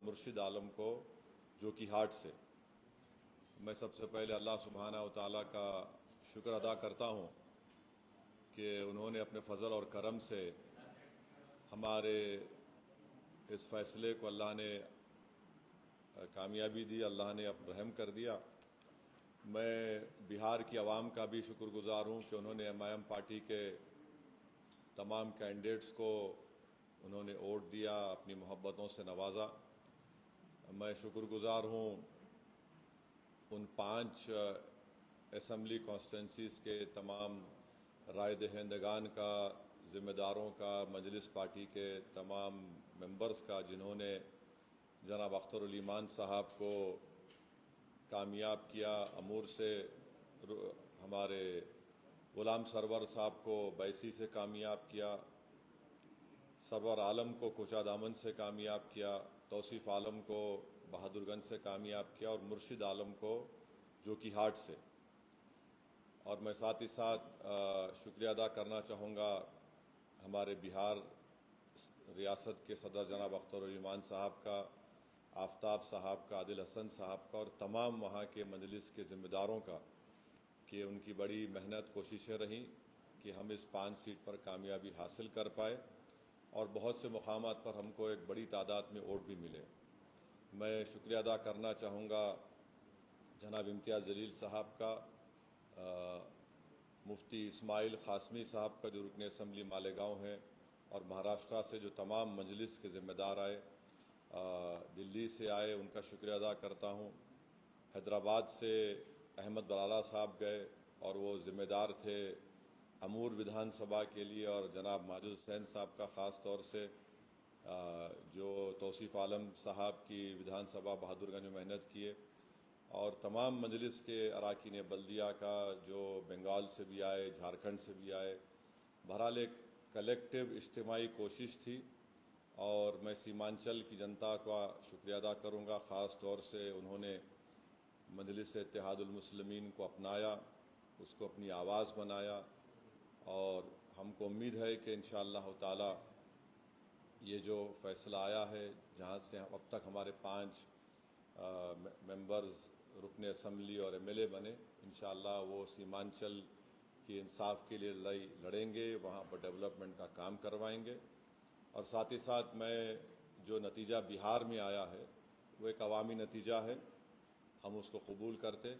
مرشد عالم کو جو کہ ہارٹ سے میں سب سے پہلے اللہ سبحانہ و تعالیٰ کا شکر ادا کرتا ہوں کہ انہوں نے اپنے فضل اور کرم سے ہمارے اس فیصلے کو اللہ نے کامیابی دی، اللہ نے رحم کر دیا۔ میں بہار کی عوام کا بھی شکر گزار ہوں کہ انہوں نے ایم پارٹی کے تمام کینڈیڈیٹس کو انہوں نے ووٹ دیا، اپنی محبتوں سے نوازا۔ میں شکر گزار ہوں ان 5 اسمبلی کانسٹیٹنسیز کے تمام رائے دہندگان کا، ذمہ داروں کا، مجلس پارٹی کے تمام ممبرز کا، جنہوں نے جناب اختر الایمان صاحب کو کامیاب کیا، امور سے ہمارے غلام سرور صاحب کو بیسی سے کامیاب کیا، سرور عالم کو کوچہ دامن سے کامیاب کیا، توصیف عالم کو بہادر گنج سے کامیاب کیا، اور مرشد عالم کو جو کہ ہارٹ سے۔ اور میں ساتھ ہی ساتھ شکریہ ادا کرنا چاہوں گا ہمارے بہار ریاست کے صدر جناب اختر الایمان صاحب کا، آفتاب صاحب کا، عادل حسن صاحب کا، اور تمام وہاں کے مجلس کے ذمہ داروں کا، کہ ان کی بڑی محنت کوششیں رہیں کہ ہم اس 5 سیٹ پر کامیابی حاصل کر پائے، اور بہت سے مقامات پر ہم کو ایک بڑی تعداد میں ووٹ بھی ملے۔ میں شکریہ ادا کرنا چاہوں گا جناب امتیاز جلیل صاحب کا، مفتی اسماعیل قاسمی صاحب کا جو رکن اسمبلی مالیگاؤں ہیں، اور مہاراشٹرا سے جو تمام مجلس کے ذمہ دار آئے، دلی سے آئے، ان کا شکریہ ادا کرتا ہوں۔ حیدرآباد سے احمد برالا صاحب گئے اور وہ ذمہ دار تھے امور ودھان سبھا کے لیے، اور جناب ماجد حسین صاحب کا خاص طور سے جو توصیف عالم صاحب کی ودھان سبھا بہادر گنج میں محنت کیے، اور تمام مجلس کے اراکین بلدیہ کا جو بنگال سے بھی آئے، جھارکھنڈ سے بھی آئے۔ بہرحال ایک کلیکٹیو اجتماعی کوشش تھی، اور میں سیمانچل کی جنتا کا شکریہ ادا کروں گا، خاص طور سے انہوں نے مجلس اتحاد المسلمین کو اپنایا، اس کو اپنی آواز بنایا، اور ہم کو امید ہے کہ انشاءاللہ تعالی یہ جو فیصلہ آیا ہے، جہاں سے اب تک ہمارے 5 ممبرز رکن اسمبلی اور ایم ایل اے بنے، انشاءاللہ وہ سیمانچل کی انصاف کے لیے لڑائی لڑیں گے، وہاں پر ڈیولپمنٹ کا کام کروائیں گے۔ اور ساتھ ہی ساتھ میں جو نتیجہ بہار میں آیا ہے وہ ایک عوامی نتیجہ ہے، ہم اس کو قبول کرتے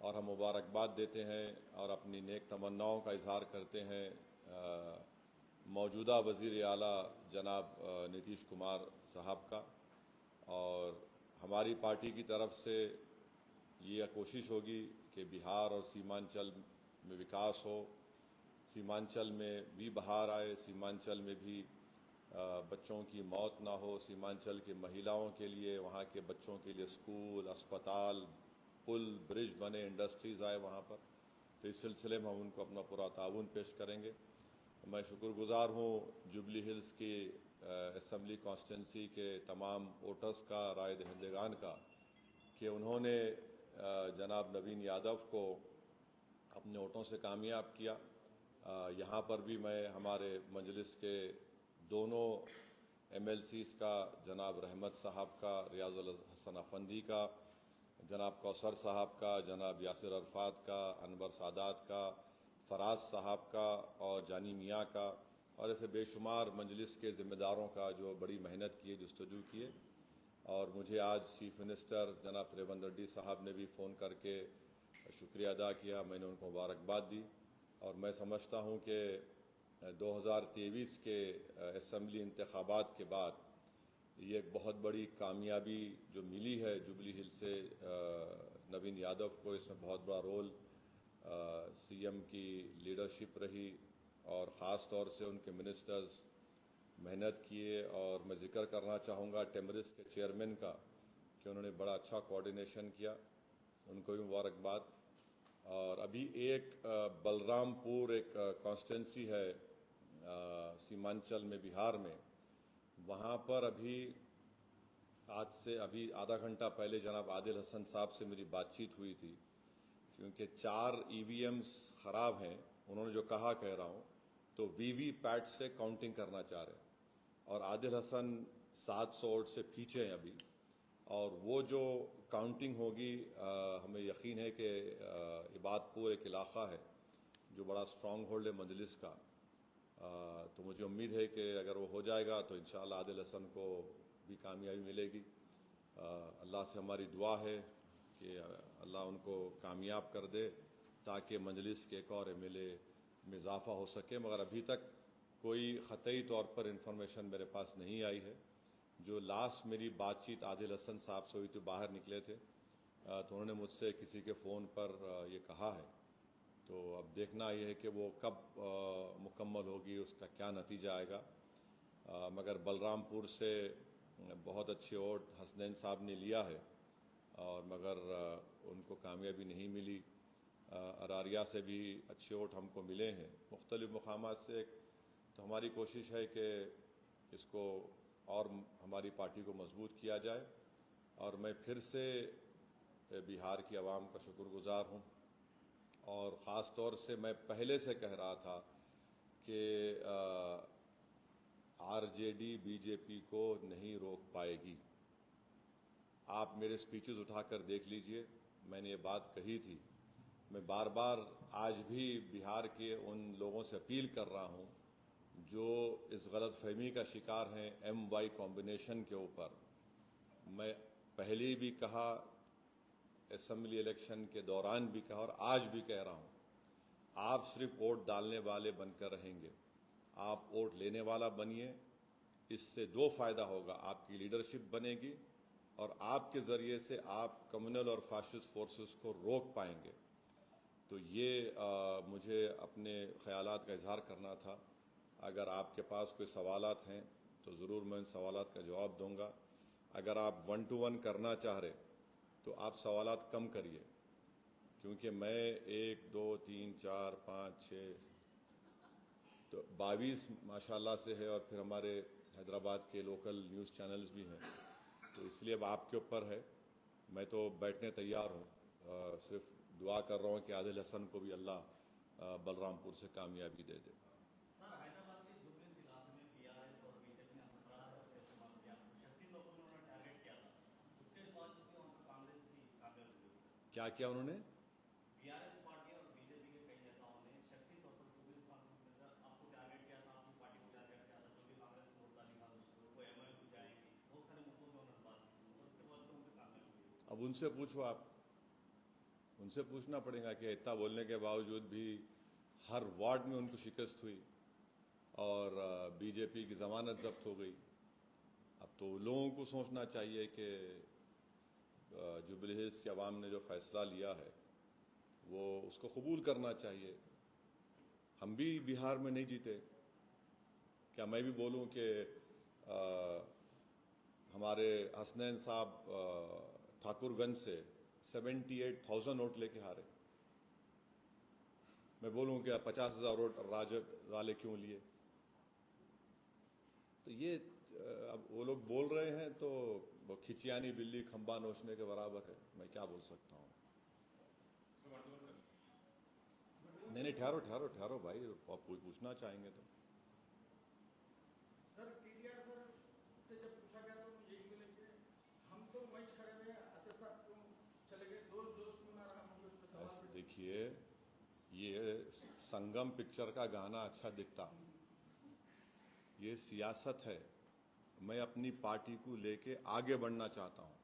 اور ہم مبارکباد دیتے ہیں، اور اپنی نیک تمناؤں کا اظہار کرتے ہیں موجودہ وزیر اعلیٰ جناب نتیش کمار صاحب کا۔ اور ہماری پارٹی کی طرف سے یہ کوشش ہوگی کہ بہار اور سیمانچل میں وکاس ہو، سیمانچل میں بھی بہار آئے، سیمانچل میں بھی بچوں کی موت نہ ہو، سیمانچل کے مہیلاؤں کے لیے، وہاں کے بچوں کے لیے اسکول، اسپتال، پل، برج بنے، انڈسٹریز آئے وہاں پر۔ تو اس سلسلے میں ہم ان کو اپنا پورا تعاون پیش کریں گے۔ میں شکر گزار ہوں جوبلی ہلز کی اسمبلی کانسٹیٹنسی کے تمام ووٹرز کا، رائے دہندگان کا، کہ انہوں نے جناب نوین یادو کو اپنے ووٹوں سے کامیاب کیا۔ یہاں پر بھی میں ہمارے مجلس کے دونوں ایم ایل سیز کا، جناب رحمت صاحب کا، ریاض الحسن افندی کا، جناب کوثر صاحب کا، جناب یاسر عرفات کا، انور سادات کا، فراز صاحب کا، اور جانی میاں کا، اور ایسے بے شمار مجلس کے ذمہ داروں کا جو بڑی محنت کیے، جستجو کیے۔ اور مجھے آج چیف منسٹر جناب ریونت ریڈی صاحب نے بھی فون کر کے شکریہ ادا کیا، میں نے ان کو مبارکباد دی، اور میں سمجھتا ہوں کہ 2023 کے اسمبلی انتخابات کے بعد یہ ایک بہت بڑی کامیابی جو ملی ہے جوبلی ہل سے نوین یادو کو، اس میں بہت بڑا رول سی ایم کی لیڈرشپ رہی، اور خاص طور سے ان کے منسٹرز محنت کیے۔ اور میں ذکر کرنا چاہوں گا ٹیمرس کے چیئرمین کا، کہ انہوں نے بڑا اچھا کوارڈینیشن کیا، ان کو بھی مبارکباد۔ اور ابھی ایک بلرام پور ایک کانسٹیٹنسی ہے سیمانچل میں، بہار میں، وہاں پر آج سے آدھا گھنٹہ پہلے جناب عادل حسن صاحب سے میری بات چیت ہوئی تھی، کیونکہ 4 ای وی ایمز خراب ہیں، انہوں نے جو کہہ رہا ہوں، تو وی وی پیٹ سے کاؤنٹنگ کرنا چاہ رہے ہیں، اور عادل حسن 700 ووٹ سے پیچھے ہیں ابھی، اور وہ جو کاؤنٹنگ ہوگی ہمیں یقین ہے کہ عباد پور ایک علاقہ ہے جو بڑا اسٹرانگ ہولڈ ہے مجلس کا، تو مجھے امید ہے کہ اگر وہ ہو جائے گا تو انشاءاللہ عادل حسن کو بھی کامیابی ملے گی۔ اللہ سے ہماری دعا ہے کہ اللہ ان کو کامیاب کر دے تاکہ مجلس کے ایک اور ایم ایل اے میں اضافہ ہو سکے، مگر ابھی تک کوئی قطعی طور پر انفارمیشن میرے پاس نہیں آئی ہے۔ جو لاسٹ میری بات چیت عادل حسن صاحب سے ہوئی تو باہر نکلے تھے، تو انہوں نے مجھ سے کسی کے فون پر یہ کہا ہے، تو اب دیکھنا یہ ہے کہ وہ کب مکمل ہوگی، اس کا کیا نتیجہ آئے گا۔ مگر بلرام پور سے بہت اچھے ووٹ حسنین صاحب نے لیا ہے، اور مگر ان کو کامیابی نہیں ملی۔ اراریا سے بھی اچھے ووٹ ہم کو ملے ہیں مختلف مقامات سے، تو ہماری کوشش ہے کہ اس کو اور ہماری پارٹی کو مضبوط کیا جائے، اور میں پھر سے بہار کی عوام کا شکر گزار ہوں، اور خاص طور سے میں پہلے سے کہہ رہا تھا کہ R J D B J P کو نہیں روک پائے گی۔ آپ میرے سپیچز اٹھا کر دیکھ لیجئے، میں نے یہ بات کہی تھی۔ میں بار بار آج بھی بہار کے ان لوگوں سے اپیل کر رہا ہوں جو اس غلط فہمی کا شکار ہیں ایم وائی کمبینیشن کے اوپر۔ میں پہلے بھی کہا، اسمبلی الیکشن کے دوران بھی کہا، اور آج بھی کہہ رہا ہوں، آپ صرف ووٹ ڈالنے والے بن کر رہیں گے، آپ ووٹ لینے والا بنیے۔ اس سے دو فائدہ ہوگا، آپ کی لیڈرشپ بنے گی، اور آپ کے ذریعے سے آپ کمیونل اور فاشسٹ فورسز کو روک پائیں گے۔ تو یہ مجھے اپنے خیالات کا اظہار کرنا تھا۔ اگر آپ کے پاس کوئی سوالات ہیں تو ضرور میں ان سوالات کا جواب دوں گا۔ اگر آپ 1 to 1 کرنا چاہ رہے تو آپ سوالات کم کریے، کیونکہ میں 1 2 3 4 5 6 تو 22 ماشاءاللہ سے ہے، اور پھر ہمارے حیدرآباد کے لوکل نیوز چینلز بھی ہیں، تو اس لیے اب آپ کے اوپر ہے۔ میں تو بیٹھنے تیار ہوں، صرف دعا کر رہا ہوں کہ عادل حسن کو بھی اللہ بلرام پور سے کامیابی دے دے۔ سر، حیدرآباد کے جوبلنس علاقے میں پی آر ایس اور بی جے پی نے اپنا بڑا استعمال کیا، شخصی طور پر انہوں نے ٹارگیٹ کیا تھا، اس کے بعد جو وہاں پر کانگریس کی کامیاب ہوئی۔ کیا کیا انہوں نے؟ پی آر ایس پارٹی اور بی جے پی کے کئی نیتاؤں نے شخصی طور پر جوبلنس کانفرنس میں آپ کو ٹارگیٹ کیا تھا، آپ کی پارٹی کو ٹارگیٹ کیا تھا، جو بھی کانگریس کو ووٹ ڈالے گا وہ ایم آئی کو جائے گی، بہت سارے مدعوں پہ انہوں نے بات کی، اور اس کے بعد ان کی کامیاب ہوئی۔ اب ان سے پوچھو، آپ ان سے پوچھنا پڑے گا کہ اتنا بولنے کے باوجود بھی ہر وارڈ میں ان کو شکست ہوئی، اور بی جے پی کی ضمانت ضبط ہو گئی۔ اب تو لوگوں کو سوچنا چاہیے کہ جوبلی ہلز کے عوام نے جو فیصلہ لیا ہے وہ اس کو قبول کرنا چاہیے۔ ہم بھی بہار میں نہیں جیتے، کیا میں بھی بولوں کہ ہمارے حسنین صاحب ٹھاکر گنج سے 78,000 ووٹ لے کے ہارے؟ میں بولوں کہ 50,000 ووٹ راجد والے کیوں لیے؟ تو یہ اب وہ لوگ بول رہے ہیں تو وہ کھچیانی بلی کھمبا نوچنے کے برابر ہے، میں کیا بول سکتا ہوں۔ نہیں ٹھہرو بھائی، آپ کوئی پوچھنا چاہیں گے تو۔ سر ٹی ڈی آر سر سے جب پوچھا گیا تو یہی بولے کہ ہم تو میچ کھڑے ہوئے، اسد صاحب کیوں چلے گئے، دوست کیوں نہ رہا، مجھے اس پہ سوال۔ دیکھیے، یہ سنگم پکچر کا گانا اچھا دکھتا، یہ سیاست ہے۔ میں اپنی پارٹی کو لے کے آگے بڑھنا چاہتا ہوں،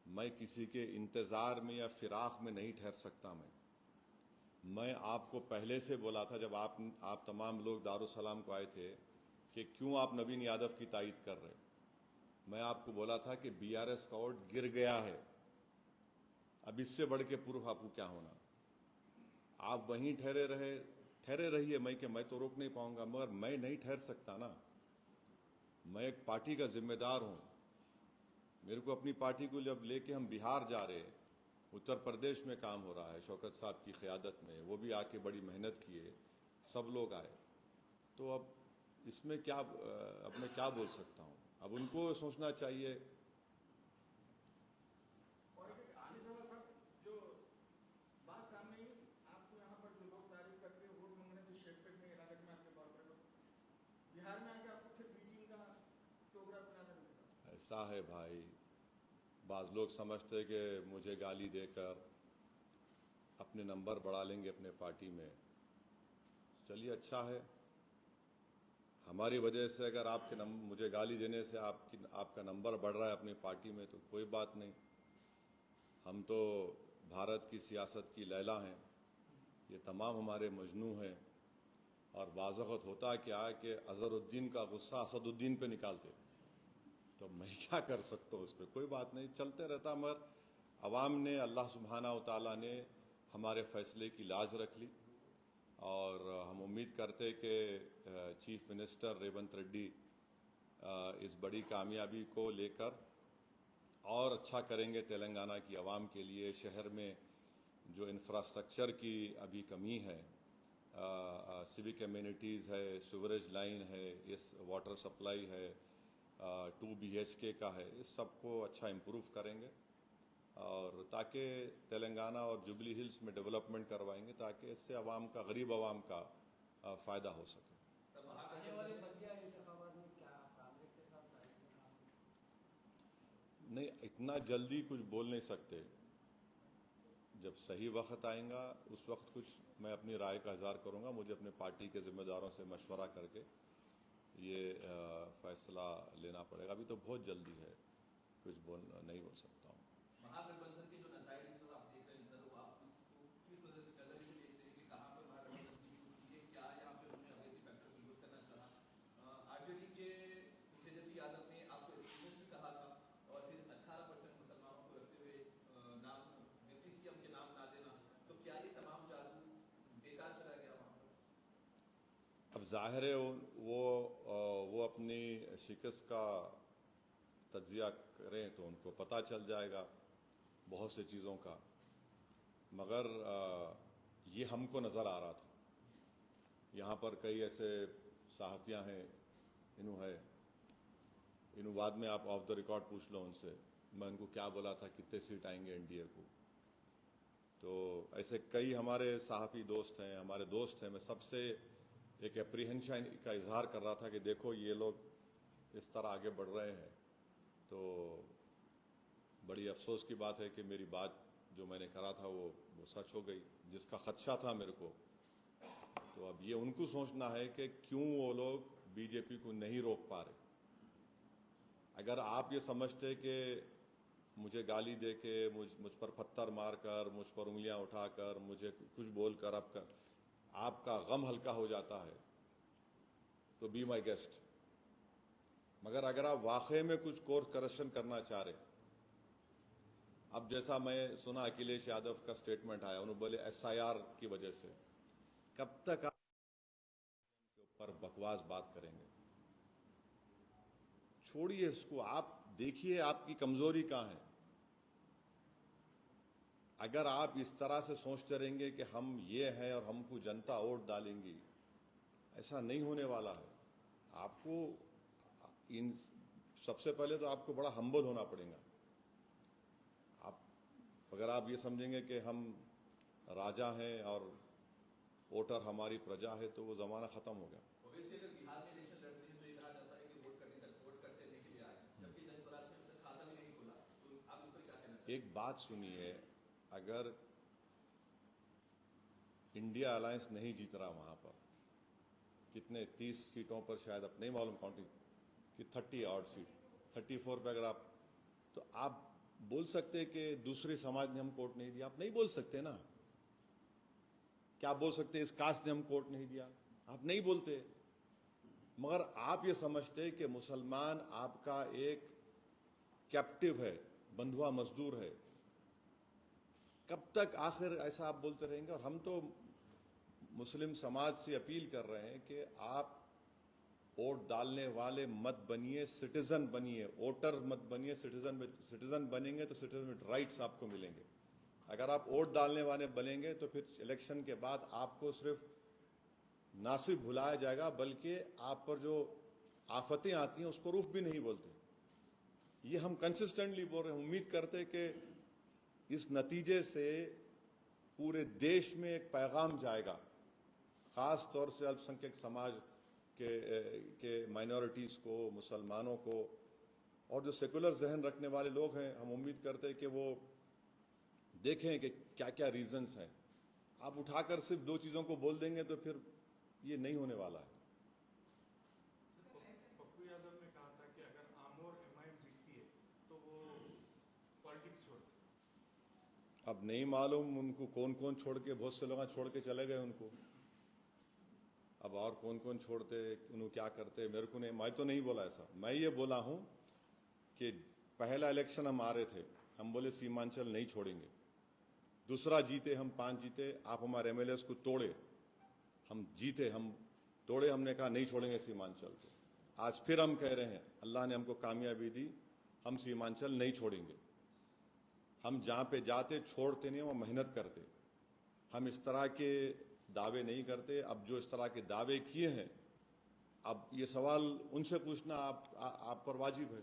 میں کسی کے انتظار میں یا فراق میں نہیں ٹھہر سکتا۔ میں آپ کو پہلے سے بولا تھا جب آپ تمام لوگ دارالسلام کو آئے تھے کہ کیوں آپ نوین یادو کی تائید کر رہے۔ میں آپ کو بولا تھا کہ بی آر ایس کا ووٹ گر گیا ہے، اب اس سے بڑھ کے پرخاشگوار کیا ہونا۔ آپ وہیں ٹھہرے رہیے، میں تو روک نہیں پاؤں گا، مگر میں نہیں ٹھہر سکتا نا۔ میں ایک پارٹی کا ذمہ دار ہوں، میرے کو اپنی پارٹی کو جب لے کے ہم بہار جا رہے، اتر پردیش میں کام ہو رہا ہے شوکت صاحب کی قیادت میں، وہ بھی آ کے بڑی محنت کیے، سب لوگ آئے، تو اب اس میں میں کیا بول سکتا ہوں؟ اب ان کو سوچنا چاہیے۔ اور علی صاحب جو بات سامنے ہی، آپ کو یہاں پر جو لوگ تعریف کرتے ہیں ووٹ مانگنے کے شیپ میں علاقے میں آپ کے طور پر بہار میں آ کے آپ کو پھر میٹنگ کا پروگرام بنا دینا۔ ایسا ہے بھائی، بعض لوگ سمجھتے کہ مجھے گالی دے کر اپنے نمبر بڑھا لیں گے اپنے پارٹی میں. چلیے اچھا ہے, ہماری وجہ سے اگر مجھے گالی دینے سے آپ کا نمبر بڑھ رہا ہے اپنی پارٹی میں تو کوئی بات نہیں. ہم تو بھارت کی سیاست کی لیلا ہیں, یہ تمام ہمارے مجنو ہیں. اور بعض وقت ہوتا کیا کہ اظہر الدین کا غصہ اسد الدین پہ نکالتے, تو میں کیا کر سکتا ہوں اس پہ, کوئی بات نہیں, چلتے رہتا. مگر عوام نے, اللہ سبحانہ و تعالیٰ نے ہمارے فیصلے کی لاج رکھ لی, اور ہم امید کرتے کہ چیف منسٹر ریونت ریڈی اس بڑی کامیابی کو لے کر اور اچھا کریں گے تلنگانہ کی عوام کے لیے. شہر میں جو انفراسٹرکچر کی ابھی کمی ہے, سیوک ایمینٹیز ہے, سیوریج لائن ہے, اس واٹر سپلائی ہے, 2 BHK کا ہے, اس سب کو اچھا امپروو کریں گے, اور تاکہ تلنگانہ اور جوبلی ہلز میں ڈیولپمنٹ کروائیں گے تاکہ اس سے عوام کا, غریب عوام کا فائدہ ہو سکے. آنے والے بلدیہ انتخابات میں کیا کانگریس کے ساتھ نہیں, اتنا جلدی کچھ بول نہیں سکتے. جب صحیح وقت آئیں گا اس وقت کچھ میں اپنی رائے کا اظہار کروں گا. مجھے اپنے پارٹی کے ذمہ داروں سے مشورہ کر کے یہ فیصلہ لینا پڑے گا. ابھی تو بہت جلدی ہے, کچھ نہیں بول سکتا ہوں. مہا گٹھبندھن کے جو نتائج جو آپ دیکھ رہے ہیں سر, وہ آپ کس وجہ سے نظر سے دیکھتے ہیں کہ کہاں پر مہا گٹھبندھن کی ضرورت ہے, کیا یہاں پہ انہوں نے اگریسو فیکٹر یوز کرنا چاہا. RJD کے تیجسوی یادو نے آپ کو ایکسٹریمسٹ بھی کہا تھا, اور پھر 18% مسلمانوں کو رکھتے ہوئے نام ڈپٹی CM کے نام نہ دینا, تو کیا یہ تمام جادو بیکار چلا گیا وہاں پر؟ اب ظاہر ہے وہ اپنی شکست کا تجزیہ کریں تو ان کو پتہ چل جائے گا بہت سی چیزوں کا. مگر یہ ہم کو نظر آ رہا تھا. یہاں پر کئی ایسے صحافیاں ہیں, انہوں بعد میں آپ آف دا ریکارڈ پوچھ لو ان سے, میں ان کو کیا بولا تھا, کتنے سیٹ آئیں گے NDA کو. تو ایسے کئی ہمارے صحافی دوست ہیں, ہمارے دوست ہیں. میں سب سے ایک اپریہنشن کا اظہار کر رہا تھا کہ دیکھو یہ لوگ اس طرح آگے بڑھ رہے ہیں. تو بڑی افسوس کی بات ہے کہ میری بات جو میں نے کرا تھا وہ سچ ہو گئی, جس کا خدشہ تھا میرے کو. تو اب یہ ان کو سوچنا ہے کہ کیوں وہ لوگ BJP کو نہیں روک پا رہے. اگر آپ یہ سمجھتے کہ مجھے گالی دے کے, مجھ پر پتھر مار کر, مجھ پر انگلیاں اٹھا کر, مجھے کچھ بول کر آپ کا غم ہلکا ہو جاتا ہے تو بی مائی گیسٹ. مگر اگر آپ واقعی میں کچھ کورس کریکشن کرنا چاہ رہے, اب جیسا میں سنا اکھلیش یادو کا سٹیٹمنٹ آیا, انہوں بولے SIR کی وجہ سے, کب تک آپ کے اوپر بکواس بات کریں گے؟ چھوڑیے اس کو, آپ دیکھیے آپ کی کمزوری کہاں ہے. اگر آپ اس طرح سے سوچتے رہیں گے کہ ہم یہ ہیں اور ہم کو جنتا ووٹ ڈالیں گی, ایسا نہیں ہونے والا ہے. آپ کو سب سے پہلے تو آپ کو بڑا ہمبل ہونا پڑے گا. اگر آپ یہ سمجھیں گے کہ ہم راجا ہیں اور ووٹر ہماری پرجا ہے تو وہ زمانہ ختم ہو گیا. اگر بہار میں الیکشن لڑتے ہیں تو یہ کہا جاتا ہے کہ ووٹ کرنے کے لیے آئے, جبکہ جن سوراج نے ابھی تک کھاتا بھی نہیں کھولا. تو آپ اس پر کیا کہنا چاہتے ہیں؟ ایک بات سنیے, اگر انڈیا الائنس نہیں جیت رہا وہاں پر, کتنے 30 سیٹوں پر شاید, اب نہیں معلوم کاؤنٹنگ, کہ 30 آڈ سیٹ, 34 پہ اگر آپ, تو آپ بول سکتے کہ دوسرے سماج نے ہم کو ووٹ نہیں دیا؟ آپ نہیں بول سکتے نا. کیا آپ بول سکتے اس کاسٹ نے ہم کو ووٹ نہیں دیا؟ آپ نہیں بولتے. مگر آپ یہ سمجھتے کہ مسلمان آپ کا ایک کیپٹیو ہے, بندھوا مزدور ہے. کب تک آخر ایسا آپ بولتے رہیں گے؟ اور ہم تو مسلم سماج سے اپیل کر رہے ہیں کہ آپ ووٹ ڈالنے والے مت بنیے, سٹیزن بنیے. ووٹر مت بنیے, سٹیزن بنیں گے تو سٹیزن رائٹس آپ کو ملیں گے. اگر آپ ووٹ ڈالنے والے بنیں گے تو پھر الیکشن کے بعد آپ کو صرف نہ صرف بھلایا جائے گا بلکہ آپ پر جو آفتیں آتی ہیں اس کو روف بھی نہیں بولتے. یہ ہم کنسسٹنٹلی بول رہے ہیں. امید کرتے کہ اس نتیجے سے پورے دیش میں ایک پیغام جائے گا, خاص طور سے الپ سنکھیک سماج کے مائنورٹیز کو, مسلمانوں کو, اور جو سیکولر ذہن رکھنے والے لوگ ہیں ہم امید کرتے ہیں کہ وہ دیکھیں کہ کیا کیا ریزنز ہیں. آپ اٹھا کر صرف 2 چیزوں کو بول دیں گے تو پھر یہ نہیں ہونے والا ہے. پپو یادو نے کہا تھا کہ اگر آمور ایم آئی ایم جیتتی ہے تو وہ پالیٹکس چھوڑ. اب نہیں معلوم ان کو کون کون چھوڑ کے، بہت سے لوگ چھوڑ کے چلے گئے ان کو. اب اور کون کون چھوڑتے، انہوں کیا کرتے، میرے کو نہیں، میں تو نہیں بولا ایسا. میں یہ بولا ہوں کہ پہلا الیکشن ہم آ رہے تھے، ہم بولے سیمانچل نہیں چھوڑیں گے. دوسرا جیتے ہم 5 جیتے، آپ ہمارے ایم ایل ایس کو توڑے، ہم جیتے، ہم توڑے، ہم نے کہا نہیں چھوڑیں گے سیمانچل کو. آج پھر ہم کہہ رہے ہیں اللہ نے ہم کو کامیابی دی، ہم سیمانچل نہیں چھوڑیں گے. ہم جہاں پہ جاتے چھوڑتے نہیں، وہ محنت کرتے. ہم اس طرح کے دعوے نہیں کرتے. اب جو اس طرح کے دعوے کیے ہیں، اب یہ سوال ان سے پوچھنا آپ پر واجب ہے.